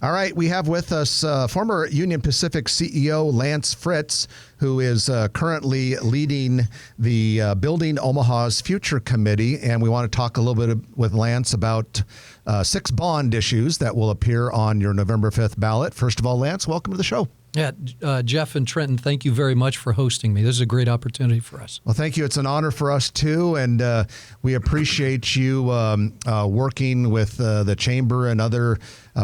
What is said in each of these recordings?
All right, we have with us former Union Pacific CEO Lance Fritz, who is currently leading the Building Omaha's Future Committee, and we want to talk a little bit with Lance about 6 bond issues that will appear on your November 5th ballot. First of all, Lance, welcome to the show. Yeah, Jeff and Trenton, thank you very much for hosting me. This is a great opportunity for us. Well, thank you. It's an honor for us, too, and we appreciate you working with the Chamber and other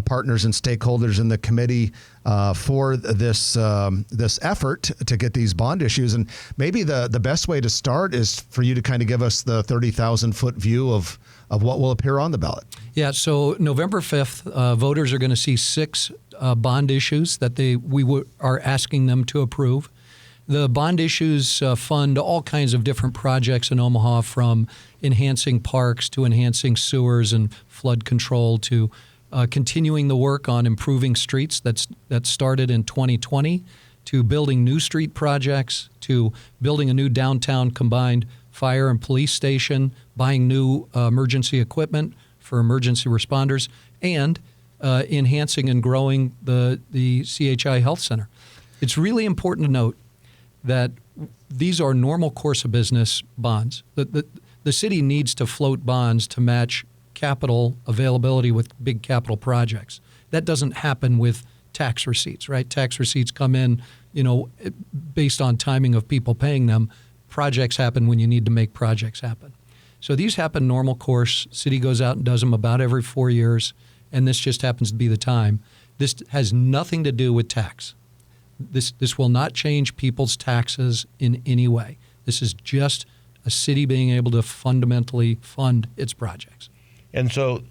partners and stakeholders in the committee for this effort to get these bond issues. And maybe the best way to start is for you to kind of give us the 30,000-foot view of what will appear on the ballot. Yeah, so November 5th, voters are going to see 6 bond issues that we are asking them to approve. The bond issues fund all kinds of different projects in Omaha, from enhancing parks to enhancing sewers and flood control to continuing the work on improving streets that started in 2020, to building new street projects, to building a new downtown combined fire and police station, buying new emergency equipment for emergency responders, and enhancing and growing the CHI Health Center. It's really important to note that these are normal course of business bonds. The city needs to float bonds to match capital availability with big capital projects. That doesn't happen with tax receipts, right? Tax receipts come in, based on timing of people paying them. Projects happen when you need to make projects happen. So these happen normal course. City goes out and does them about every 4 years, and this just happens to be the time. This has nothing to do with tax. This will not change people's taxes in any way. This is just a city being able to fundamentally fund its projects. And so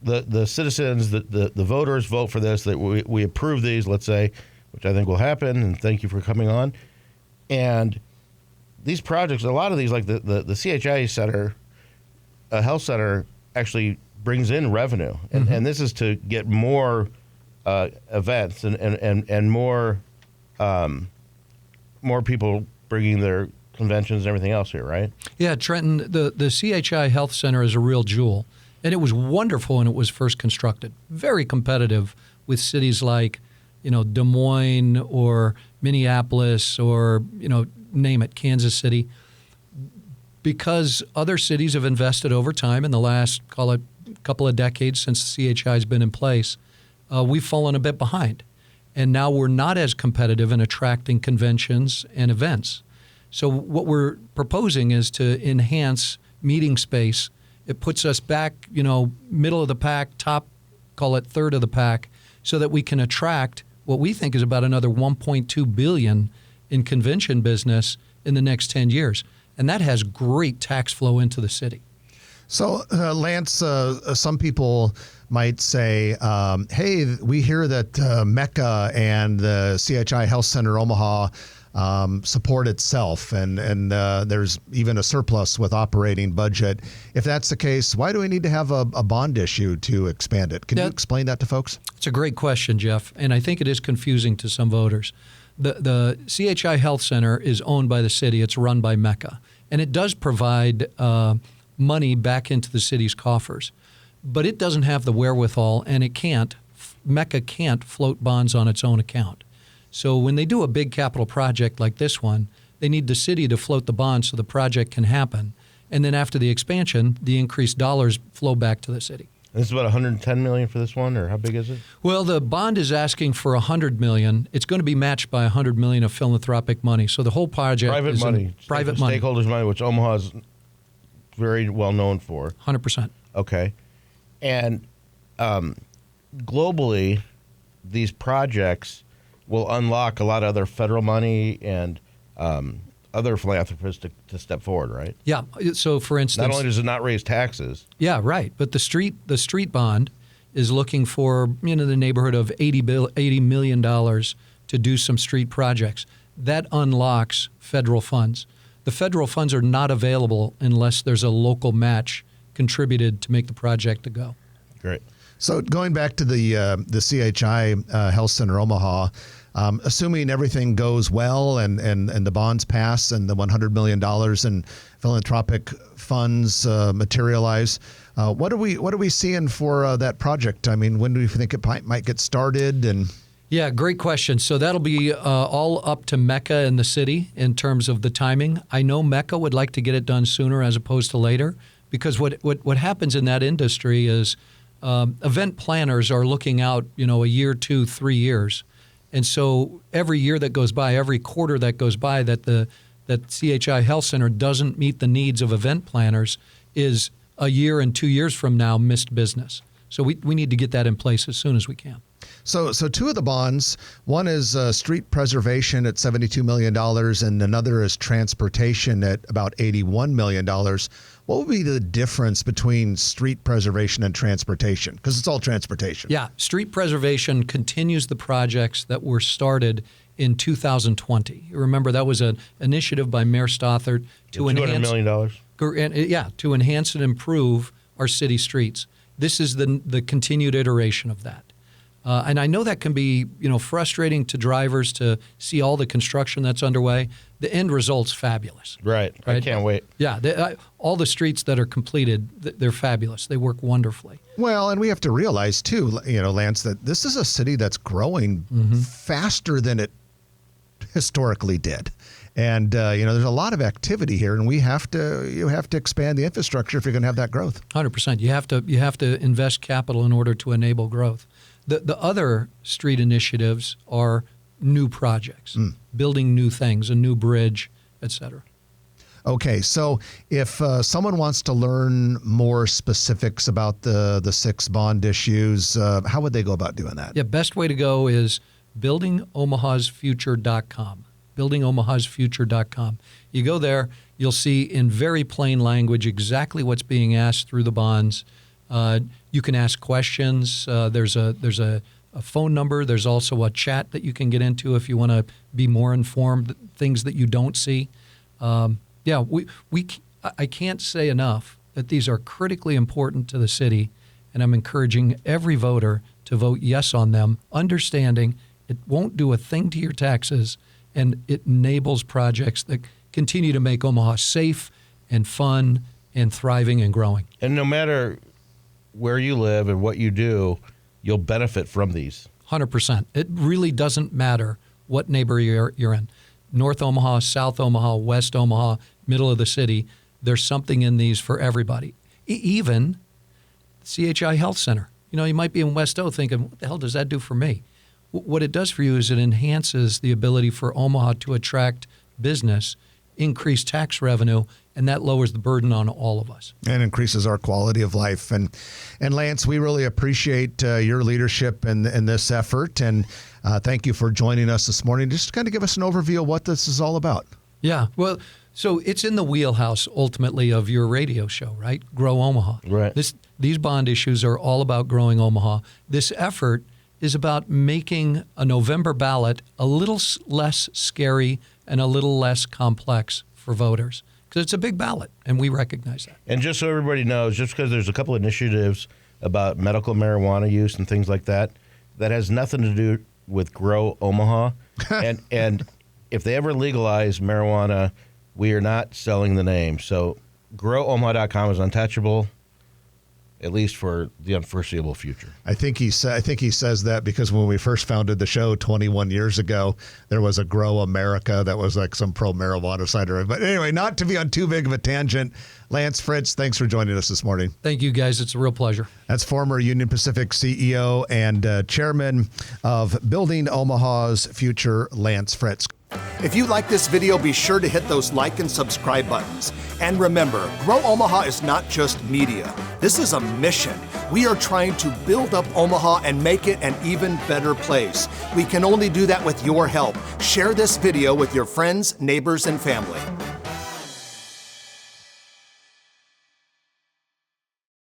the citizens, the voters vote for this, that we approve these, let's say, which I think will happen, and thank you for coming on. And these projects, a lot of these, like the CHI Center, Health Center, actually brings in revenue. And this is to get more events and more people bringing their conventions and everything else here, right? Yeah, Trenton, the CHI Health Center is a real jewel. And it was wonderful when it was first constructed. Very competitive with cities like, Des Moines or Minneapolis or, name it, Kansas City. Because other cities have invested over time in the last, call it, couple of decades since the CHI has been in place, we've fallen a bit behind. And now we're not as competitive in attracting conventions and events. So what we're proposing is to enhance meeting space. It puts us back, middle of the pack, top, call it third of the pack, so that we can attract what we think is about another $1.2 billion in convention business in the next 10 years. And that has great tax flow into the city. So, Lance, some people might say, hey, we hear that Mecca and the CHI Health Center Omaha support itself, and there's even a surplus with operating budget. If that's the case, why do we need to have a bond issue to expand it? Can you explain that to folks? It's a great question, Jeff, and I think it is confusing to some voters. The CHI Health Center is owned by the city. It's run by Mecca, and it does provide money back into the city's coffers. But it doesn't have the wherewithal, and Mecca can't float bonds on its own account. So when they do a big capital project like this one, they need the city to float the bond so the project can happen. And then after the expansion, the increased dollars flow back to the city. And this is about $110 million for this one, or how big is it? Well, the bond is asking for $100 million. It's going to be matched by $100 million of philanthropic money. So the whole project is private money, stakeholders' money, which Omaha is very well known for. 100%. Okay. And globally, these projects will unlock a lot of other federal money and other philanthropists to step forward, right? Yeah. So, for instance, not only does it not raise taxes. Yeah, right. But the street bond is looking for the neighborhood of $80 million to do some street projects. That unlocks federal funds. The federal funds are not available unless there's a local match contributed to make the project to go. Great. So going back to the CHI Health Center Omaha, assuming everything goes well and the bonds pass and the $100 million in philanthropic funds materialize, what are we seeing for that project? I mean, when do you think it might get started? And yeah, great question. So that'll be all up to Mecca and the city in terms of the timing. I know Mecca would like to get it done sooner as opposed to later, because what happens in that industry is event planners are looking out, a year, 2, 3 years. And so every year that goes by, every quarter that goes by that CHI Health Center doesn't meet the needs of event planners is a year and 2 years from now missed business. So we need to get that in place as soon as we can. So two of the bonds, one is street preservation at $72 million and another is transportation at about $81 million. What would be the difference between street preservation and transportation? Because it's all transportation. Yeah, street preservation continues the projects that were started in 2020. You remember that was an initiative by Mayor Stothert to enhance $200 million. Yeah, to enhance and improve our city streets. This is the continued iteration of that. And I know that can be, frustrating to drivers to see all the construction that's underway. The end result's fabulous. Right. I can't wait. Yeah. All the streets that are completed, they're fabulous. They work wonderfully. Well, and we have to realize, too, Lance, that this is a city that's growing faster than it historically did. And, there's a lot of activity here, and you have to expand the infrastructure if you're going to have that growth. 100%. You have to invest capital in order to enable growth. The other street initiatives are new projects, building new things, a new bridge, et cetera. Okay, so if someone wants to learn more specifics about the 6 bond issues, how would they go about doing that? Yeah, best way to go is buildingomahasfuture.com. buildingomahasfuture.com. You go there, you'll see in very plain language exactly what's being asked through the bonds. You can ask questions. There's a phone number. There's also a chat that you can get into if you want to be more informed, things that you don't see. I can't say enough that these are critically important to the city, and I'm encouraging every voter to vote yes on them, understanding it won't do a thing to your taxes, and it enables projects that continue to make Omaha safe and fun and thriving and growing. And no matter where you live and what you do, you'll benefit from these. 100%. It really doesn't matter what neighborhood you're in. North Omaha, South Omaha, West Omaha, middle of the city, there's something in these for everybody. Even CHI Health Center. You might be in West O thinking, what the hell does that do for me? What it does for you is it enhances the ability for Omaha to attract business, increase tax revenue, and that lowers the burden on all of us. And increases our quality of life. And Lance, we really appreciate your leadership in this effort. And thank you for joining us this morning. Just kind of give us an overview of what this is all about. Yeah, well, so it's in the wheelhouse, ultimately, of your radio show, right? Grow Omaha. Right. These bond issues are all about growing Omaha. This effort is about making a November ballot a little less scary and a little less complex for voters. Because it's a big ballot, and we recognize that. And just so everybody knows, just because there's a couple initiatives about medical marijuana use and things like that, that has nothing to do with Grow Omaha. and if they ever legalize marijuana, we are not selling the name. So growomaha.com is untouchable, at least for the unforeseeable future. I think he says that because when we first founded the show 21 years ago, there was a Grow America that was like some pro-marijuana cider. But anyway, not to be on too big of a tangent, Lance, Fritz, thanks for joining us this morning. Thank you, guys. It's a real pleasure. That's former Union Pacific CEO and chairman of Building Omaha's Future, Lance Fritz. If you like this video, be sure to hit those like and subscribe buttons. And remember, Grow Omaha is not just media. This is a mission. We are trying to build up Omaha and make it an even better place. We can only do that with your help. Share this video with your friends, neighbors, and family.